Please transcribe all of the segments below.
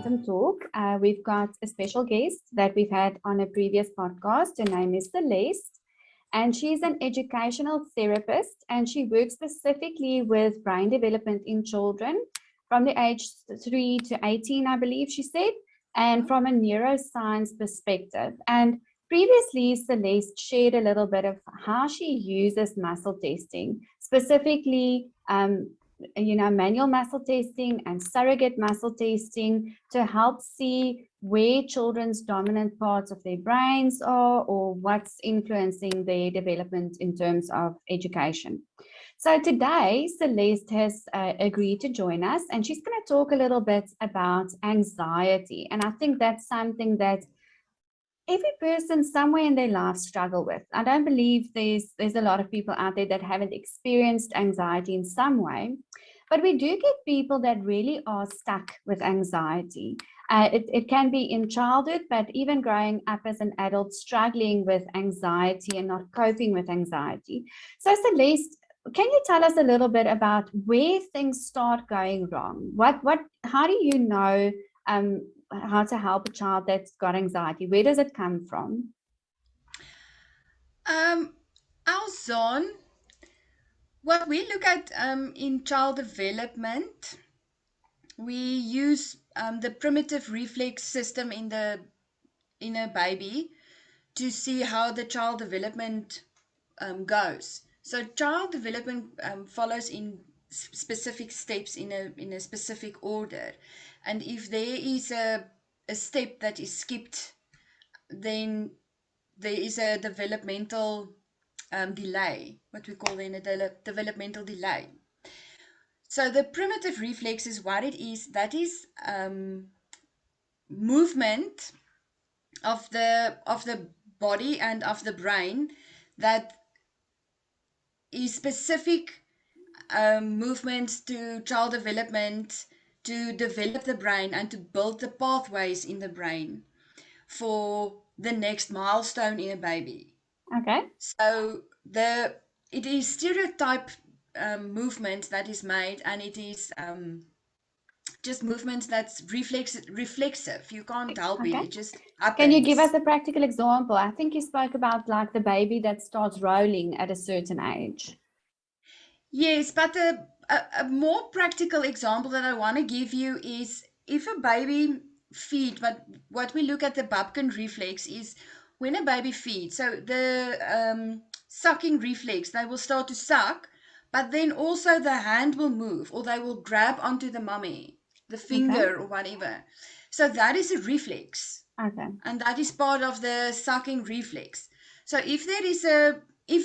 Quantum Talk. We've got a special guest that we've had on a previous podcast. Her name is Celeste, and she's an educational therapist, and she works specifically with brain development in children from the age 3 to 18, I believe she said, and from a neuroscience perspective. And previously, Celeste shared a little bit of how she uses muscle testing, specifically manual muscle testing and surrogate muscle testing to help see where children's dominant parts of their brains are or what's influencing their development in terms of education. So today, Celeste has agreed to join us, and she's going to talk a little bit about anxiety. And I think that's something that every person somewhere in their life struggle with. I don't believe there's a lot of people out there that haven't experienced anxiety in some way, but we do get people that really are stuck with anxiety. It can be in childhood, but even growing up as an adult, struggling with anxiety and not coping with anxiety. So Celeste, can you tell us a little bit about where things start going wrong? How do you know how to help a child that's got anxiety? Where does it come from? Alzon, what we look at in child development, we use the primitive reflex system in a baby to see how the child development goes. So child development follows in specific steps in a specific order, and if there is a step that is skipped, then there is a developmental delay, what we call then a developmental delay. So the primitive reflex is what it is. That is movement of the body and of the brain that is specific movements to child development, to develop the brain and to build the pathways in the brain for the next milestone in a baby. Okay. So it is stereotype movement that is made, and it is just movements that's reflexive. You can't help it. Okay. It just Can you give us happens. a practical example? I think you spoke about like the baby that starts rolling at a certain age. Yes, but a more practical example that I want to give you is if a baby feed, but what we look at the Babkin reflex is when a baby feeds. So the sucking reflex, they will start to suck, but then also the hand will move or they will grab onto the mummy, the Okay. finger or whatever. So that is a reflex, Okay. and that is part of the sucking reflex. So if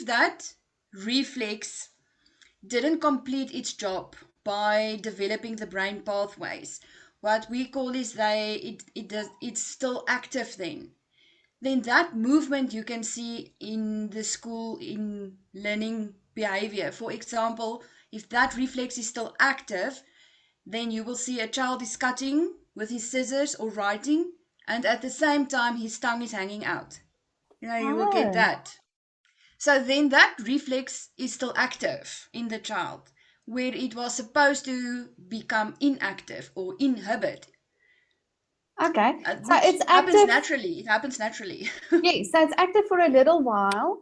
that reflex didn't complete its job by developing the brain pathways, what we call is it's still active then that movement you can see in the school in learning behavior. For example, if that reflex is still active, then you will see a child is cutting with his scissors or writing, and at the same time his tongue is hanging out. You will get Oh, that. So then that reflex is still active in the child, where it was supposed to become inactive or inhibit, okay. So which it's happens active. naturally. It happens naturally. Yes, so it's active for a little while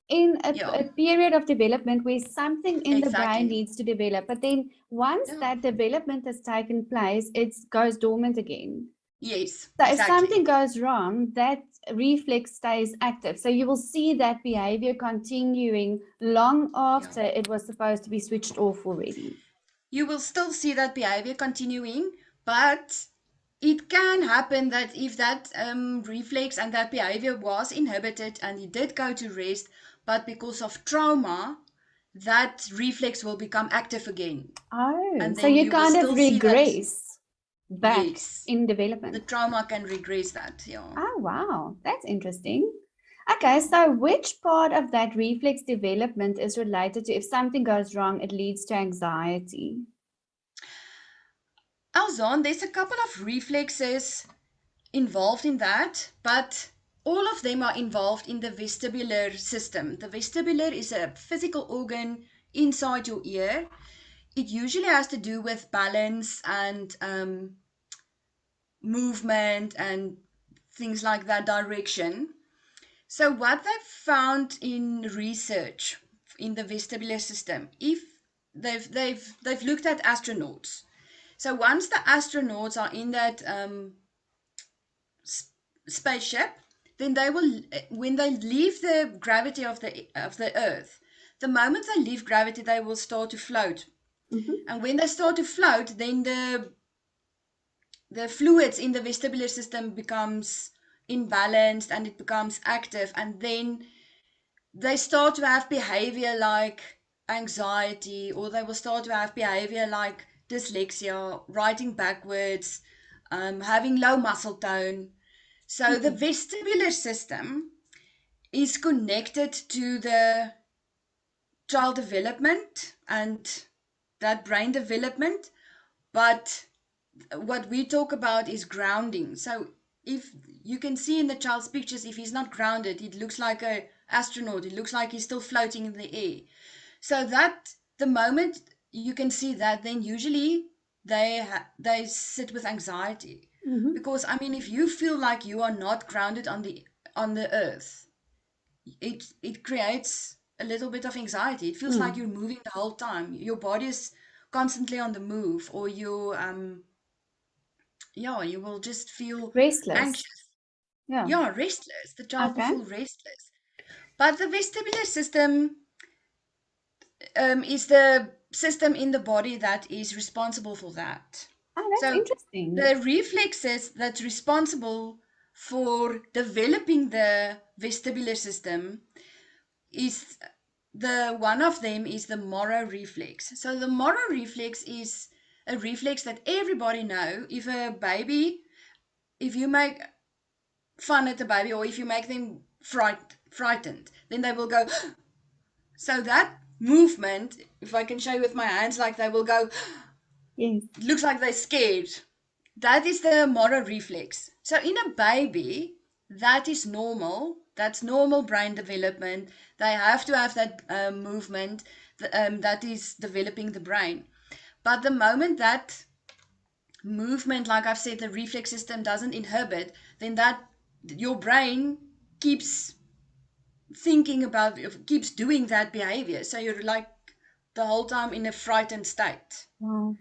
in Yeah, a period of development where something in the brain exactly. needs to develop. But then once Yeah. that development has taken place, it goes dormant again. Yes, So if something exactly. goes wrong, that reflex stays active. So you will see that behavior continuing long Yeah. after it was supposed to be switched off already. You will still see that behavior continuing, but it can happen that if that reflex and that behavior was inhibited and it did go to rest, but because of trauma, that reflex will become active again. Oh, And so then you you will kind of still see that, regress back yes, in the development. trauma can regress that. Yeah. Oh, wow, that's interesting. Okay, Yeah. so which part of that reflex development is related to if something goes wrong, it leads to anxiety? Alzon, there's a couple of reflexes involved in that, but all of them are involved in the vestibular system. The vestibular is a physical organ inside your ear. It usually has to do with balance and movement and things like that, direction. So what they've found in research in the vestibular system, if they've looked at astronauts. So once the astronauts are in that spaceship, then they will, when they leave the gravity of the Earth, the moment they leave gravity, they will start to float. Mhm. And when they start to float, then the fluids in the vestibular system becomes imbalanced and it becomes active, and then they start to have behavior like anxiety, or they will start to have behavior like dyslexia, writing backwards, having low muscle tone. So the Mm. vestibular system is connected to the child development and that brain development, but what we talk about is grounding. So if you can see in the child's pictures, if he's not grounded, it looks like a astronaut. It looks like he's still floating in the air. So that the moment you can see that, then usually they sit with anxiety, Mhm. because I mean, if you feel like you are not grounded on the earth, it creates a little bit of anxiety. It feels like Mm. you're moving the whole time. Your body is constantly on the move, or you yeah, you will just feel Restless. anxious. Yeah. Yeah, restless. The child will Okay. feel restless. But the vestibular system is the system in the body that is responsible for that. Oh, that's So interesting. the reflexes that's responsible for developing the vestibular system is the one of them is the Moro reflex. So the Moro reflex is a reflex that everybody know. If a baby, if you make fun at the baby, or if you make them frightened, then they will go. So that movement, if I can show you with my hands, like they will go, Yes. it looks like they're scared. That is the motor reflex. So in a baby, that is normal. That's normal brain development. They have to have that movement that is developing the brain. But the moment that movement, like I've said, the reflex system doesn't inhibit, then that your brain keeps thinking about, keeps doing that behavior. So you're like the whole time in a frightened state. Wow.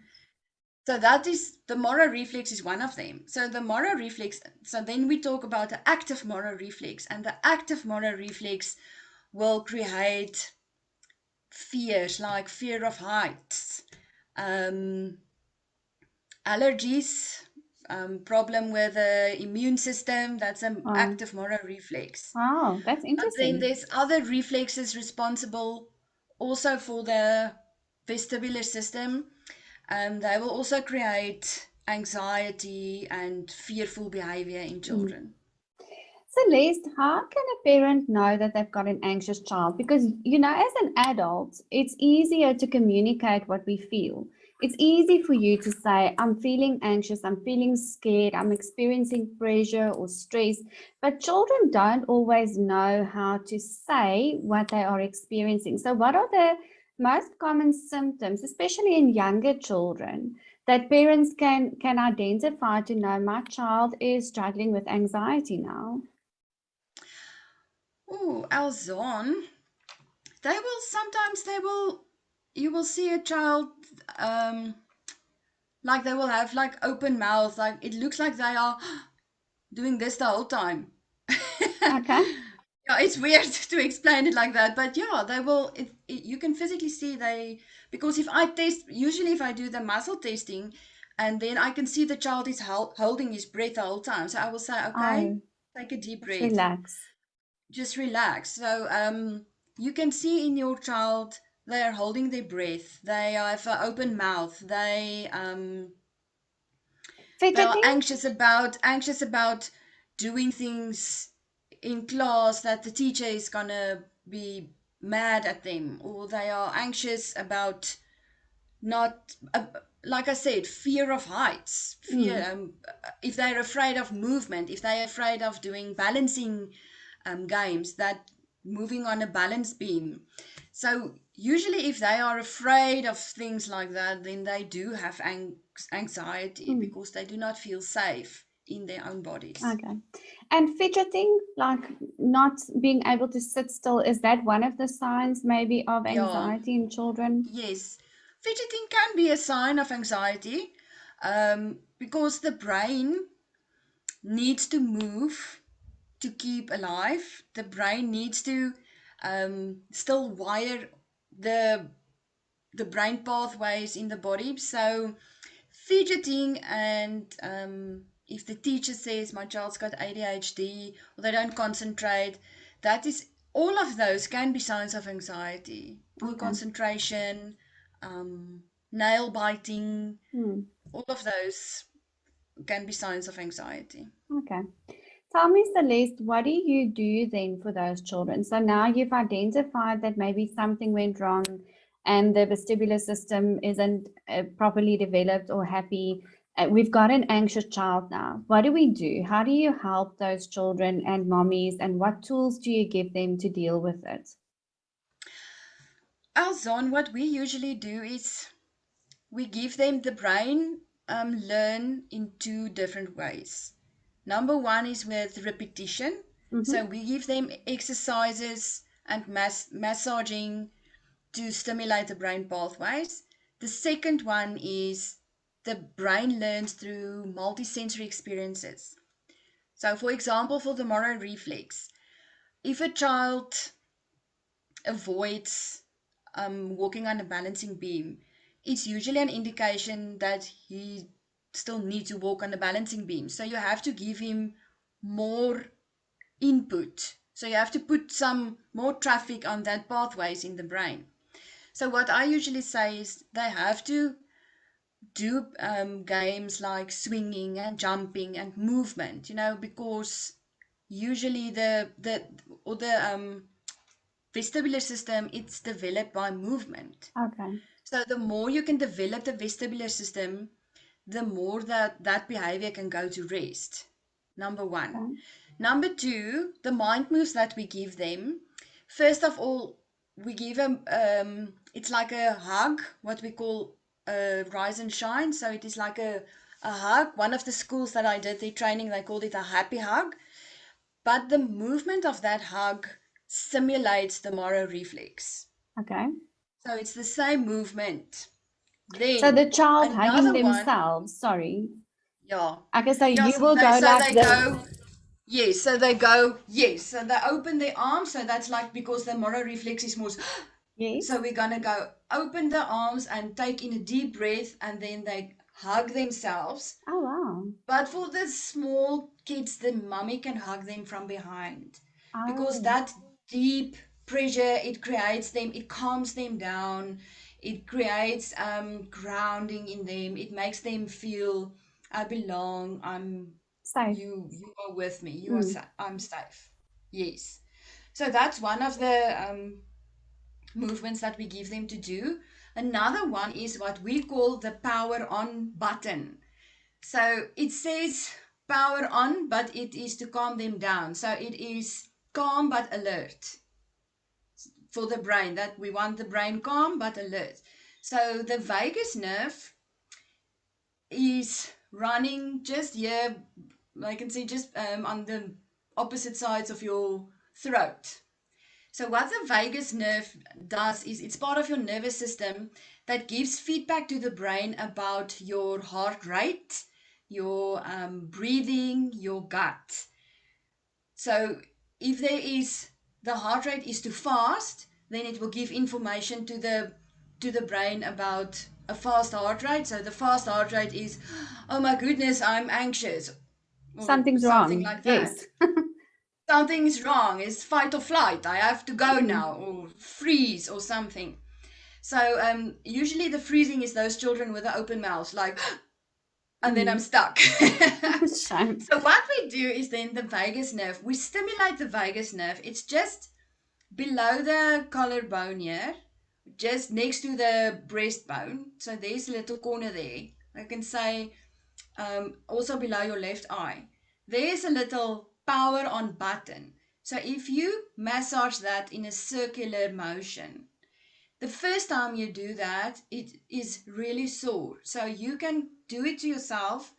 So that is the motor reflex is one of them. So the motor reflex. So then we talk about the active motor reflex, and the active motor reflex will create fears like fear of heights, um, allergies, problem with the immune system. That's an Wow. active motor reflex. Wow. That's But then interesting. there's other reflexes responsible also for the vestibular system. They will also create anxiety and fearful behavior in Mm. children. Celeste, how can a parent know that they've got an anxious child? Because, as an adult, it's easier to communicate what we feel. It's easy for you to say, I'm feeling anxious, I'm feeling scared, I'm experiencing pressure or stress. But children don't always know how to say what they are experiencing. So, what are the most common symptoms, especially in younger children, that parents can identify to know my child is struggling with anxiety now? Oh, Alzon, you will see a child, um, like they will have like open mouth, like it looks like they are doing this the whole time. Okay. Yeah, it's weird to explain it like that, but yeah, they will. You can physically see they, because if I test, usually if I do the muscle testing, and then I can see the child is holding his breath the whole time. So I will say, okay, Oh, take a deep just breath, relax. just relax. So you can see in your child they are holding their breath, they have an open mouth, they are Fidgety? anxious about doing things in class that the teacher is gonna be mad at them, or they are anxious about not like I said, fear of heights, Mm, fear, if they're afraid of movement, if they're afraid of doing balancing games, that moving on a balance beam. So usually if they are afraid of things like that, then they do have anxiety mm, because they do not feel safe in their own bodies. Okay. And fidgeting, like not being able to sit still, is that one of the signs maybe of Yeah, anxiety in children? yes. Fidgeting can be a sign of anxiety because the brain needs to move to keep alive. The brain needs to still wire the the brain pathways in the body. So fidgeting and if the teacher says my child's got ADHD or they don't concentrate, that is all of those can be signs of anxiety. Poor Okay. concentration, nail biting, Hmm. all of those can be signs of anxiety. Okay. Tell me, Celeste, what do you do then for those children? So now you've identified that maybe something went wrong and the vestibular system isn't properly developed or happy. We've got an anxious child now. What do we do? How do you help those children and mommies, and what tools do you give them to deal with it? Alzon, what we usually do is we give them the brain learn in two different ways. Number one is with repetition. So Mm-hmm. we give them exercises and massaging to stimulate the brain pathways. The second one is the brain learns through multisensory experiences. So, for example, for the motor reflex, if a child avoids walking on a balancing beam, it's usually an indication that he still needs to walk on the balancing beam. So you have to give him more input. So you have to put some more traffic on that pathways in the brain. So what I usually say is they have to do games like swinging and jumping and movement, because usually the vestibular system, it's developed by movement. Okay. So the more you can develop the vestibular system, the more that behavior can go to rest. Number one. Okay. Number two, the mind moves that we give them. First of all, we give them, it's like a hug, what we call a rise and shine. So it is like a hug. One of the schools that I did the training, they called it a happy hug. But the movement of that hug simulates the Moro reflex. Okay. So it's the same movement. So the Then child hugging another one, themselves, sorry. yeah. Okay, so Yeah, you so will go like they this. go, yes, so they go, yes. So they open their arms, so that's like because the Moro reflex is more. So Yes. we're gonna go open the arms and take in a deep breath, and then they hug themselves. Oh, wow. But for the small kids, the mommy can hug them from behind because Oh, that deep pressure, it creates them, it calms them down, it creates grounding in them, it makes them feel I belong, safe. you are with me, Mm. I'm safe. Yes. So that's one of the movements that we give them to do. Another one is what we call the power on button. So it says power on, but it is to calm them down. So it is calm but alert for the brain, that we want the brain calm but alert. So the vagus nerve is running just here, I can see just on the opposite sides of your throat. So what the vagus nerve does is it's part of your nervous system that gives feedback to the brain about your heart rate, your breathing, your gut. So if the heart rate is too fast, then it will give information to the brain about a fast heart rate. So the fast heart rate is, oh my goodness, I'm anxious, or Something's something wrong. like Yes. that. Something's wrong, it's fight or flight, I have to go Mm. now, or freeze or something. So usually the freezing is those children with the open mouths, like, and then I'm Mm. stuck. Shame. So what we do is then the vagus nerve, we stimulate the vagus nerve. It's just below the collarbone here, just next to the breastbone. So there's a little corner there. I can say also below your left eye. There's a little power on button. So if you massage that in a circular motion, the first time you do that, it is really sore. So you can do it to yourself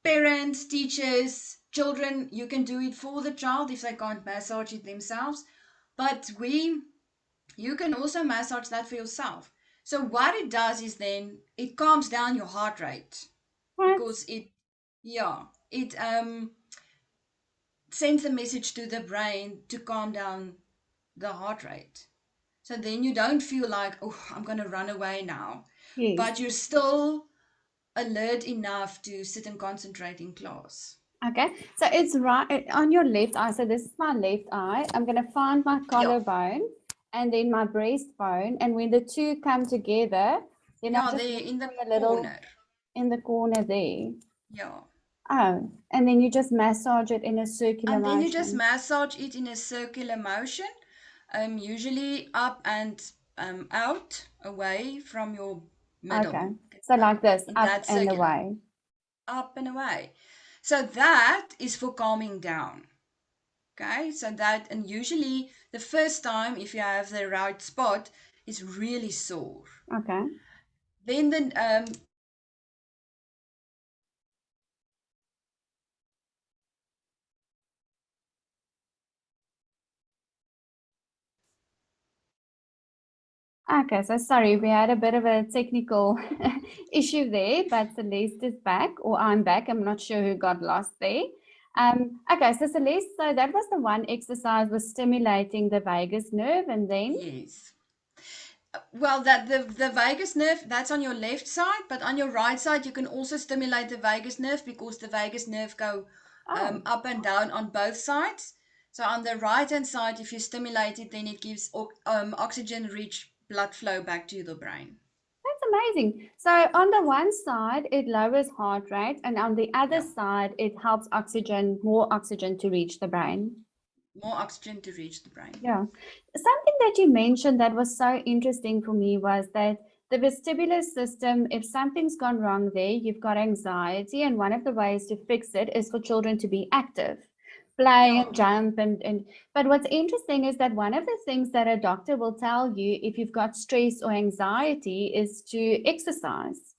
parents, teachers, children, you can do it for the child if they can't massage it themselves. But you can also massage that for yourself. So what it does is then it calms down your heart rate What? because it sends a message to the brain to calm down the heart rate. So then you don't feel like, oh, I'm going to run away now. Yes. But you're still alert enough to sit and concentrate in class. Okay, so it's right on your left eye. So this is my left eye. I'm going to find my collarbone and then my breastbone. And when the two come together, then I Yeah, just there in the a little corner. in the corner there. Yeah. Oh, and then you just massage it in a circular And then motion. you just massage it in a circular motion, usually up and out, away from your middle. Okay, so like this, In up that and circular. away. Up and away. So that is for calming down. Okay, so that, and usually the first time, if you have the right spot, is really sore. Okay. Then Okay, so sorry, we had a bit of a technical issue there, but Celeste is back, or I'm back. I'm not sure who got lost there. Okay, so Celeste, so that was the one exercise was stimulating the vagus nerve, and then yes. Well, that the vagus nerve, that's on your left side, but on your right side you can also stimulate the vagus nerve because the vagus nerve go up and down on both sides. So on the right hand side, if you stimulate it, then it gives oxygen-rich blood flow back to the brain. that's amazing. So on the one side, it lowers heart rate, and on the other side, it helps more oxygen to reach the brain. More oxygen to reach the brain. Yeah. Something that you mentioned that was so interesting for me was that the vestibular system, if something's gone wrong there, you've got anxiety, and one of the ways to fix it is for children to be active, play and jump. But what's interesting is that one of the things that a doctor will tell you if you've got stress or anxiety is to exercise.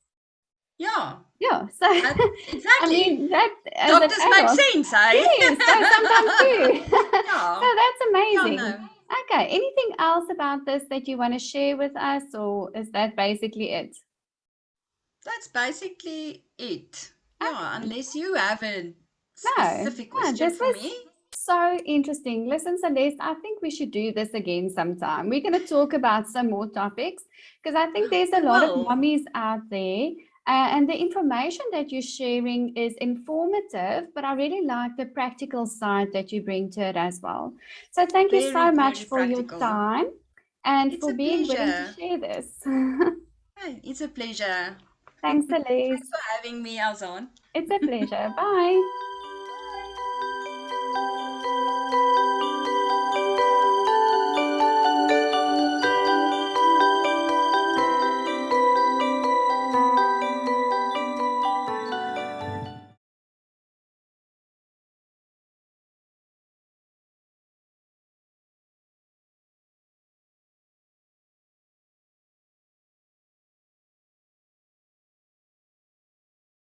Yeah. Yeah, so exactly. I mean that as Doctors an make adult, sense, eh? yes, so sometimes do. Yeah. So that's amazing. Yeah, no. Okay, anything else about this that you want to share with us, or is that basically it? That's basically it. Yeah, unless you have a No, specific question this for was me. so interesting. Listen, Celeste, I think we should do this again sometime. We're going to talk about some more topics because I think there's a lot of mummies out there. And the information that you're sharing is informative, but I really like the practical side that you bring to it as well. So thank you so much for your time and for being willing to share this. It's a pleasure. Thanks, Celeste. Thanks for having me, Alzon. It's a pleasure. Bye.